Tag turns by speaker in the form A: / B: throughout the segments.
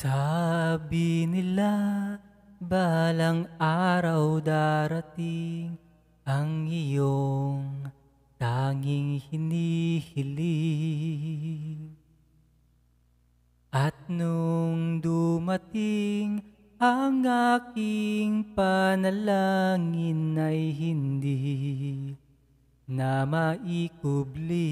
A: Sabi nila balang araw darating ang iyong tanging hinihiling. At nung dumating ang aking panalangin ay hindi na maikubli.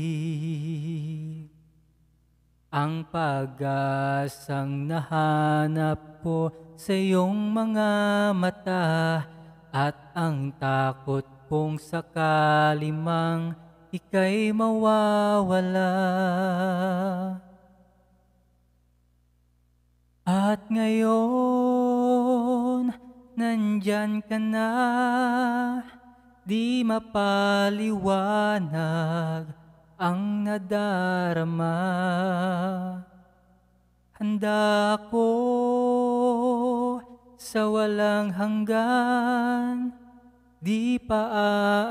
A: Ang pag-asang nahanap ko sa iyong mga mata at ang takot kong sakali mang ika'y mawawala. At ngayon, nandyan ka na, di mapaliwanag ang nadarama. Handa ako sa walang hanggan, di pa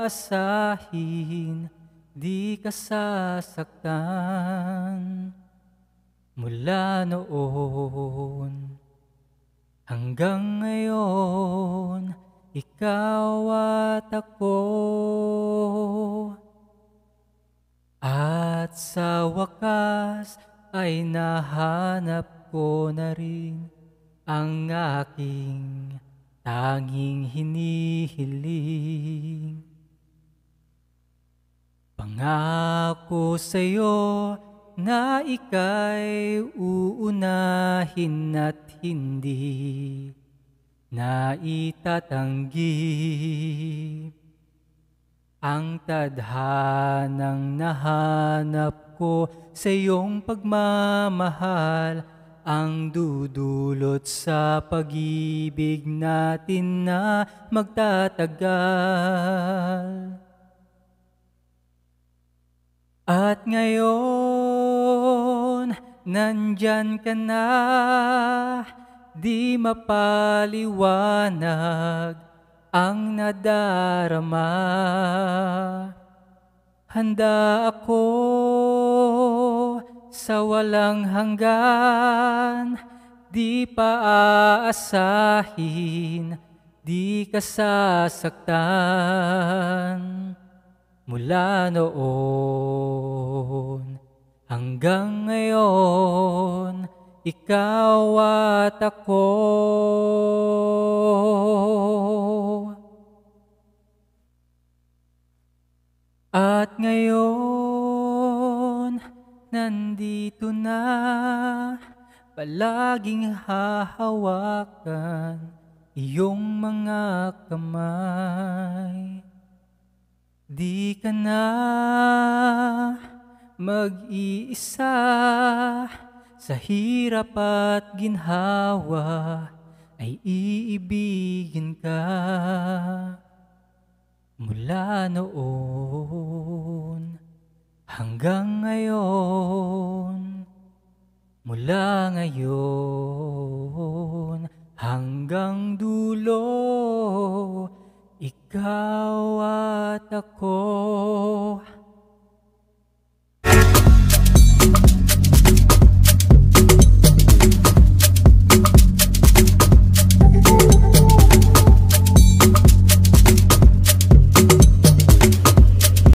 A: aasahin, di ka sasaktan. Mula noon hanggang ngayon, ikaw at ako. At sa wakas ay nahanap ko na rin ang aking tanging hinihiling. Pangako sa'yo na ika'y uunahin at hindi na itatanggi. Ang tadhanang nahanap ko sa iyong pagmamahal ang dudulot sa pag-ibig natin na magtatagal. At ngayon, nandyan ka na, di mapaliwanag ang nadarama. Handa ako sa walang hanggan, di pa aasahin, di ka sasaktan. Mula noon hanggang ngayon, ikaw at ako. At ngayon, nandito na, palaging hahawakan iyong mga kamay. Di ka na mag-iisa sa hirap at ginhawa, ay iibigin ka. Mula noon hanggang ngayon, mula ngayon hanggang dulo, ikaw at ako.